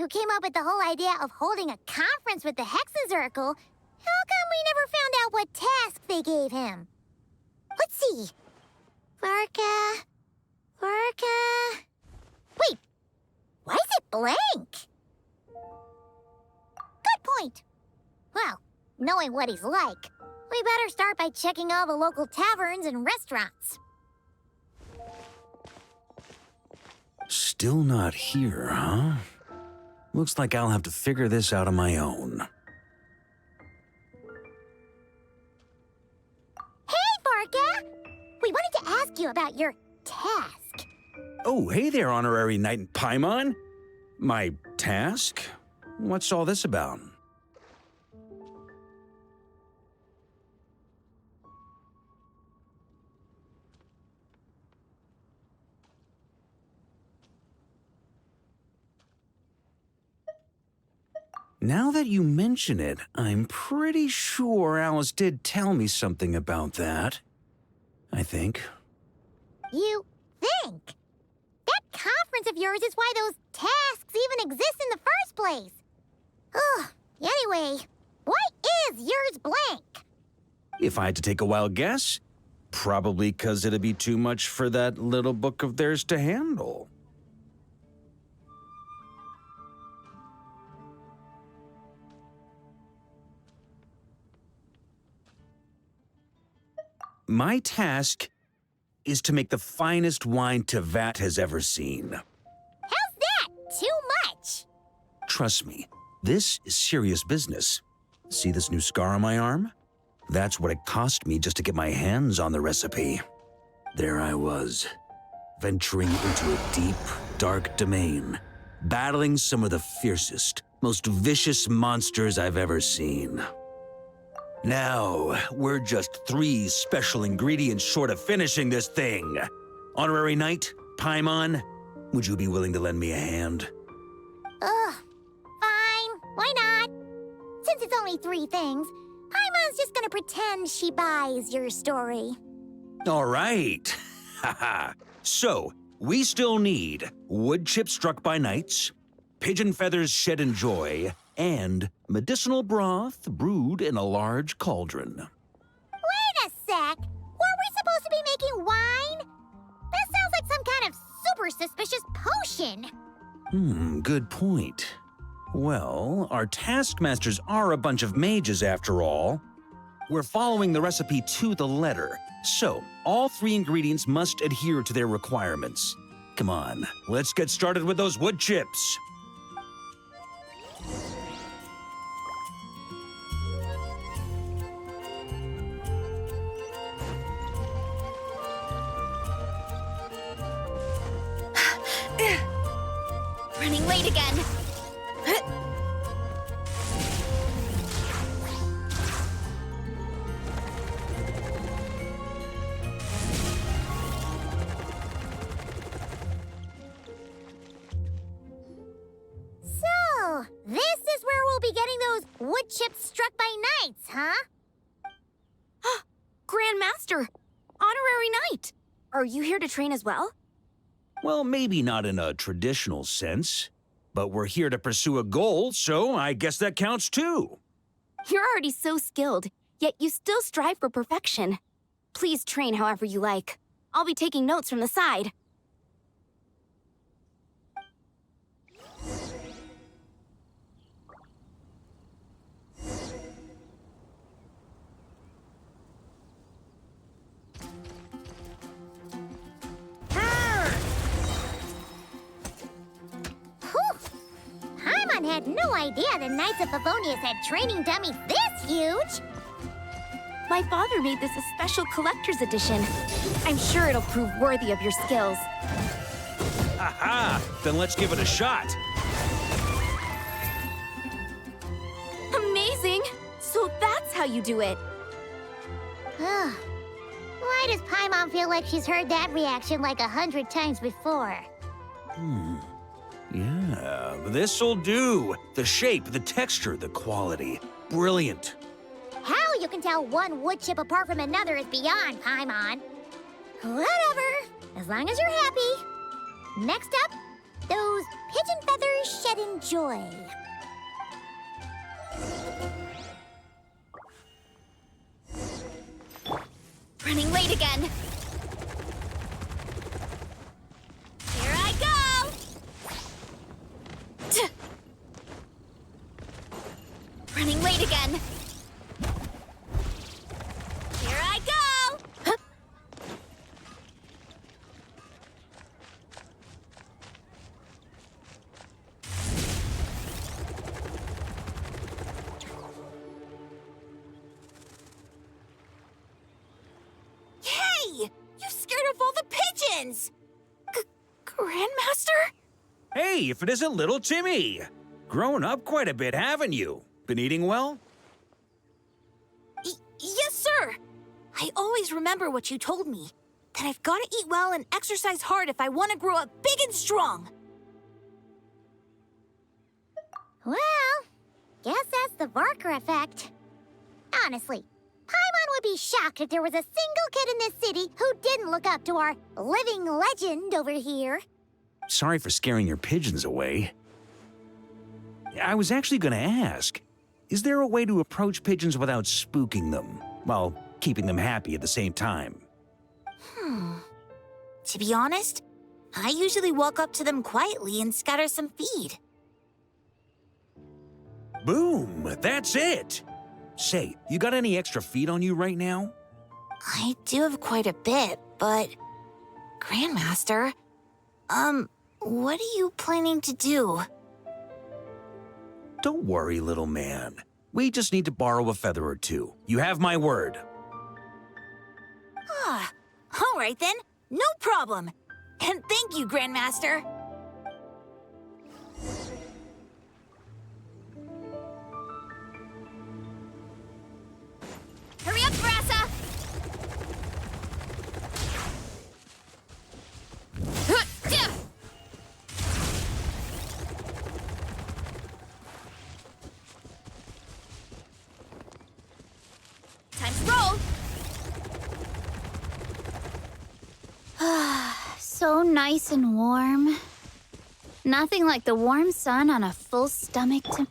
who came up with the whole idea of holding a conference with the Hexencircle, how come we never found out what task they gave him? Let's see. Varka... Wait, why is it blank? Good point. Well, knowing what he's like, we better start by checking all the local taverns and restaurants. Still not here, huh? Looks like I'll have to figure this out on my own. Hey, Varka! We wanted to ask you about your task. Oh, hey there, Honorary Knight in Paimon. My task? What's all this about? Now that you mention it, I'm pretty sure Alice did tell me something about that. I think. You think? That conference of yours is why those tasks even exist in the first place. Ugh, anyway, why is yours blank? If I had to take a wild guess, probably because it'd be too much for that little book of theirs to handle. My task is to make the finest wine Tevat has ever seen. How's that? Too much? Trust me, this is serious business. See this new scar on my arm? That's what it cost me just to get my hands on the recipe. There I was, venturing into a deep, dark domain, battling some of the fiercest, most vicious monsters I've ever seen. Now, we're just 3 special ingredients short of finishing this thing. Honorary Knight, Paimon, would you be willing to lend me a hand? Ugh, fine. Why not? Since it's only 3 things, Paimon's just gonna pretend she buys your story. All right. Haha. So, we still need wood chips struck by knights, pigeon feathers shed in joy, and medicinal broth brewed in a large cauldron. Wait a sec. Weren't we supposed to be making wine? That sounds like some kind of super suspicious potion. Good point. Well, our taskmasters are a bunch of mages after all. We're following the recipe to the letter, so all 3 ingredients must adhere to their requirements. Come on, let's get started with those wood chips. Running late again. So, this is where we'll be getting those wood chips struck by knights, huh? Grand Master! Honorary Knight! Are you here to train as well? Well, maybe not in a traditional sense, but we're here to pursue a goal, so I guess that counts too. You're already so skilled, yet you still strive for perfection. Please train however you like. I'll be taking notes from the side. Paimon had no idea the Knights of Favonius had training dummies this huge! My father made this a special collector's edition. I'm sure it'll prove worthy of your skills. Aha! Then let's give it a shot. Amazing! So that's how you do it. Why does Paimon feel like she's heard that reaction like 100 times before? Yeah, this'll do. The shape, the texture, the quality. Brilliant. How you can tell one wood chip apart from another is beyond, Paimon. Whatever, as long as you're happy. Next up, those pigeon feathers shedding joy. Running late again. Here I go! Running late again. Here I go! Huh? Hey! You scared off all the pigeons! Grandmaster? Hey, if it isn't little Timmy! Grown up quite a bit, haven't you? Been eating well? Yes, sir. I always remember what you told me, that I've got to eat well and exercise hard if I want to grow up big and strong. Well, guess that's the Varka effect. Honestly, Paimon would be shocked if there was a single kid in this city who didn't look up to our living legend over here. Sorry for scaring your pigeons away. I was actually gonna ask, is there a way to approach pigeons without spooking them, while keeping them happy at the same time? To be honest, I usually walk up to them quietly and scatter some feed. Boom! That's it! Say, you got any extra feed on you right now? I do have quite a bit, but... Grandmaster, what are you planning to do? Don't worry, little man. We just need to borrow a feather or two. You have my word. All right then, no problem. And thank you, Grandmaster. Hurry up, Brassa! Time to roll! So nice and warm. Nothing like the warm sun on a full stomach to...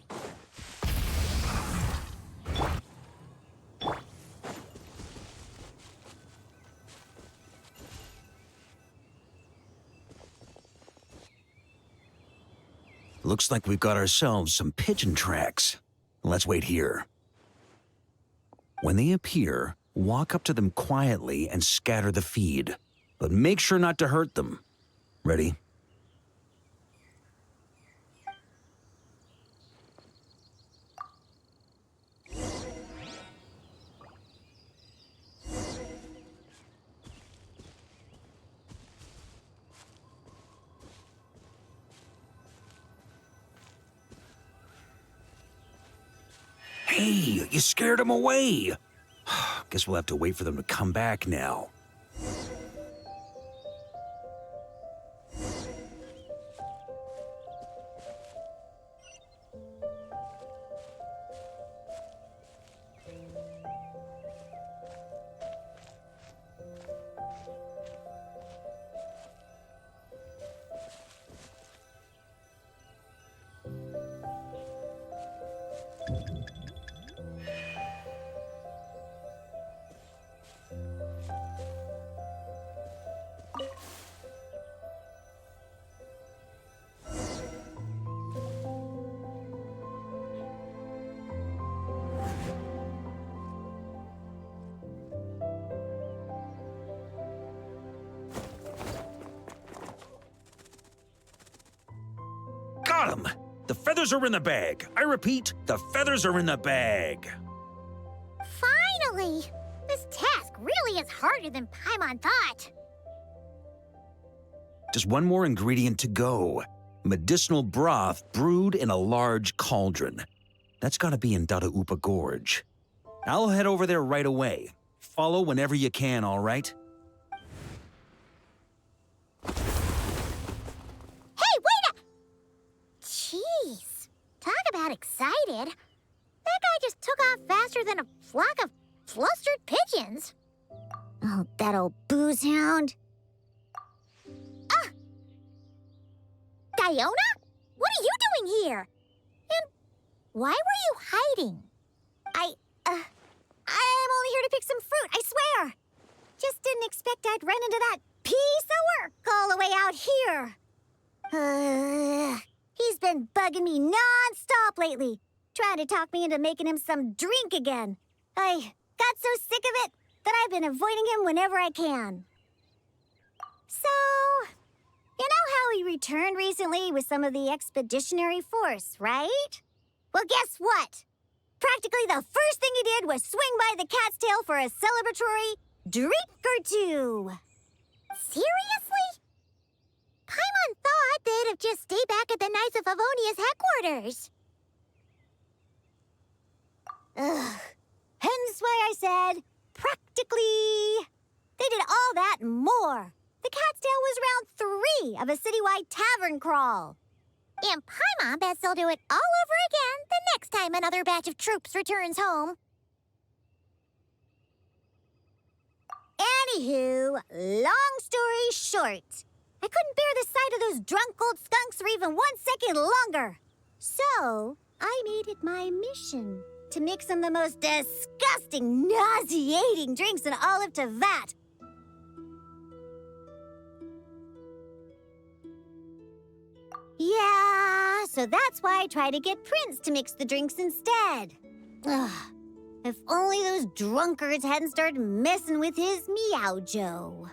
Looks like we've got ourselves some pigeon tracks. Let's wait here. When they appear, walk up to them quietly and scatter the feed. But make sure not to hurt them. Ready? Hey, you scared them away. Guess we'll have to wait for them to come back now. Got 'em! The feathers are in the bag. I repeat, the feathers are in the bag. Finally! This task really is harder than Paimon thought. Just one more ingredient to go. Medicinal broth brewed in a large cauldron. That's gotta be in Dada Upa Gorge. I'll head over there right away. Follow whenever you can, all right? Hey, wait a... Jeez. Talk about excited. That guy just took off faster than a flock of flustered pigeons. Oh, that old booze hound. Diona? are you doing here? And why were you hiding? I'm only here to pick some fruit, I swear. Just didn't expect I'd run into that piece of work all the way out here. He's been bugging me non-stop lately, trying to talk me into making him some drink again. I got so sick of it that I've been avoiding him whenever I can. So, you know how he returned recently with some of the expeditionary force, right? Well, guess what? Practically the first thing he did was swing by the cat's tail for a celebratory drink or two. Seriously? Paimon thought they'd have just stayed back at the Knights of Favonia's headquarters. Ugh. Hence why I said, practically. They did all that and more. The cat's tail was round 3 of a citywide tavern crawl. And Paimon bets they'll do it all over again the next time another batch of troops returns home. Anywho, long story short, I couldn't bear the sight of those drunk old skunks for even 1 second longer. So, I made it my mission to mix some of the most disgusting, nauseating drinks in all of Teyvat. Yeah, so that's why I tried to get Prince to mix the drinks instead. Ugh, if only those drunkards hadn't started messing with his Meow-Jo.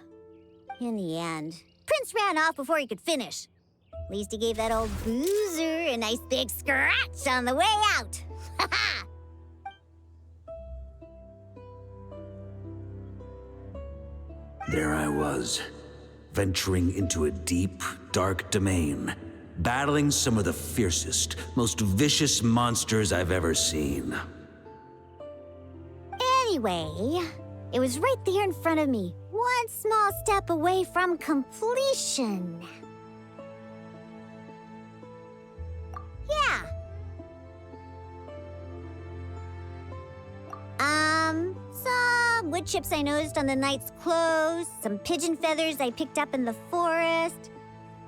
In the end, Prince ran off before he could finish. At least he gave that old boozer a nice big scratch on the way out. Ha ha! There I was, venturing into a deep, dark domain, battling some of the fiercest, most vicious monsters I've ever seen. Anyway, it was right there in front of me, one small step away from completion. Yeah. Some wood chips I noticed on the knight's clothes, some pigeon feathers I picked up in the forest.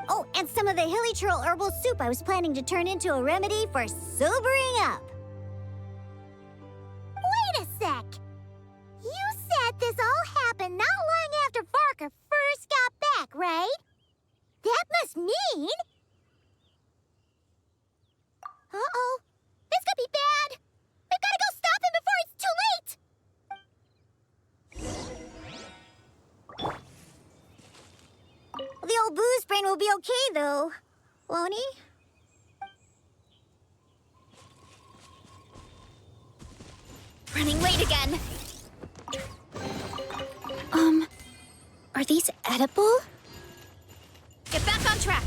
Oh, and some of the hilly churl herbal soup I was planning to turn into a remedy for sobering up. Wait a sec. You said this all happened not long after Varka first got back, right? That must mean... Uh-oh. This could be bad. We've got to go stop him before it's too late. The old booze brain will be okay, though. Won't he? Running late again. Are these edible? Get back on track.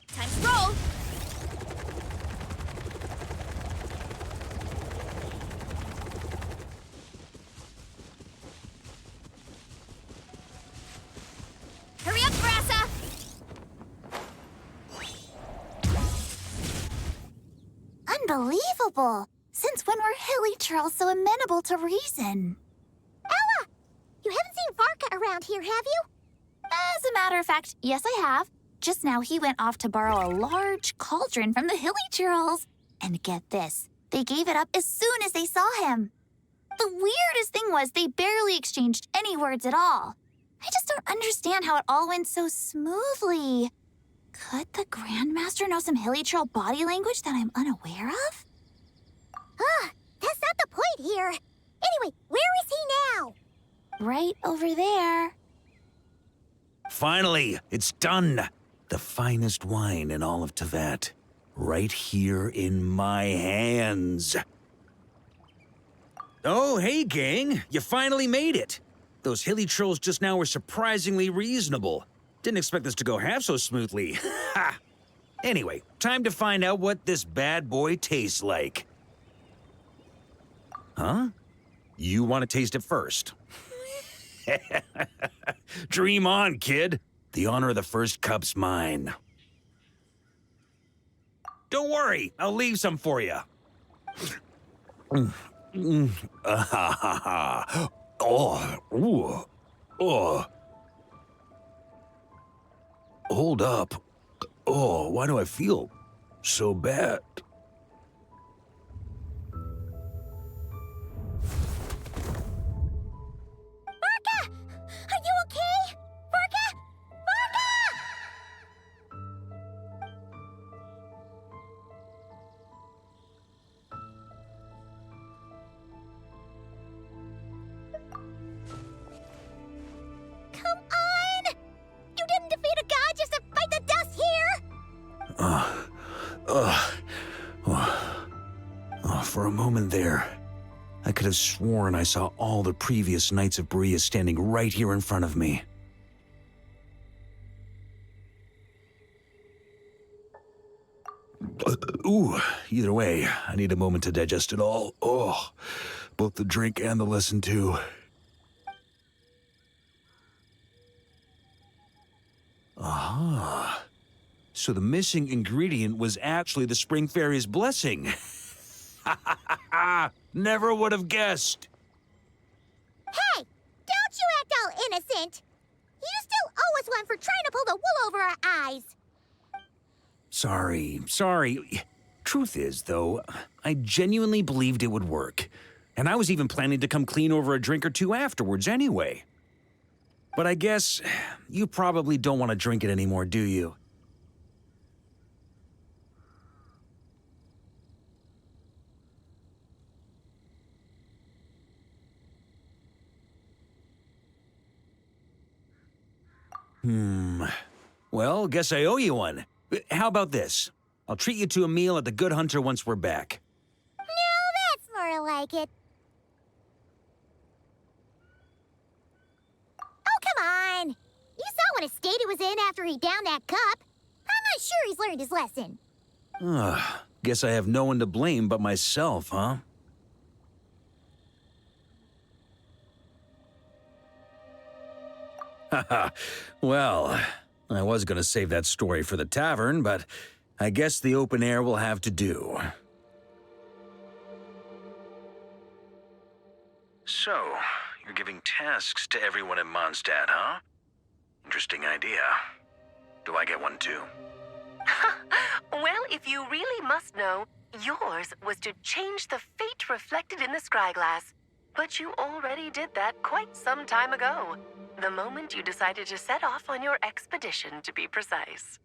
Time to roll. Hurry up, Grassa! Unbelievable! Since when were hilly churls so amenable to reason? Ella! You haven't seen Varka around here, have you? As a matter of fact, yes I have. Just now he went off to borrow a large cauldron from the hilly churls. And get this, they gave it up as soon as they saw him. The weirdest thing was they barely exchanged any words at all. I just don't understand how it all went so smoothly. Could the Grandmaster know some hilly churl body language that I'm unaware of? That's not the point here. Anyway, where is he now? Right over there. Finally, it's done. The finest wine in all of Teyvat. Right here in my hands. Oh, hey, gang. You finally made it. Those hilly trolls just now were surprisingly reasonable. Didn't expect this to go half so smoothly. Ha! Anyway, time to find out what this bad boy tastes like. Huh? You want to taste it first? Dream on, kid. The honor of the first cup's mine. Don't worry, I'll leave some for you. Oh, ooh, oh. Hold up. Oh, why do I feel so bad? Varka! Are you okay? Varka! Varka! Come on! You didn't defeat a god just to fight the dust here! For a moment there, I could have sworn I saw all the previous Knights of Berea standing right here in front of me. Ooh, either way, I need a moment to digest it all. Oh, both the drink and the lesson too. Aha. So the missing ingredient was actually the Spring Fairy's blessing. Never would have guessed. Hey! Don't you act all innocent! You still owe us one for trying to pull the wool over our eyes! Sorry. Truth is, though, I genuinely believed it would work. And I was even planning to come clean over a drink or two afterwards anyway. But I guess you probably don't want to drink it anymore, do you? Well, guess I owe you one. How about this? I'll treat you to a meal at the Good Hunter once we're back. No, that's more like it. Oh, come on! You saw what a state he was in after he downed that cup. I'm not sure he's learned his lesson. Guess I have no one to blame but myself, huh? Haha, well, I was gonna save that story for the tavern, but I guess the open air will have to do. So, you're giving tasks to everyone in Mondstadt, huh? Interesting idea. Do I get one too? Well, if you really must know, yours was to change the fate reflected in the scryglass. But you already did that quite some time ago. The moment you decided to set off on your expedition, to be precise.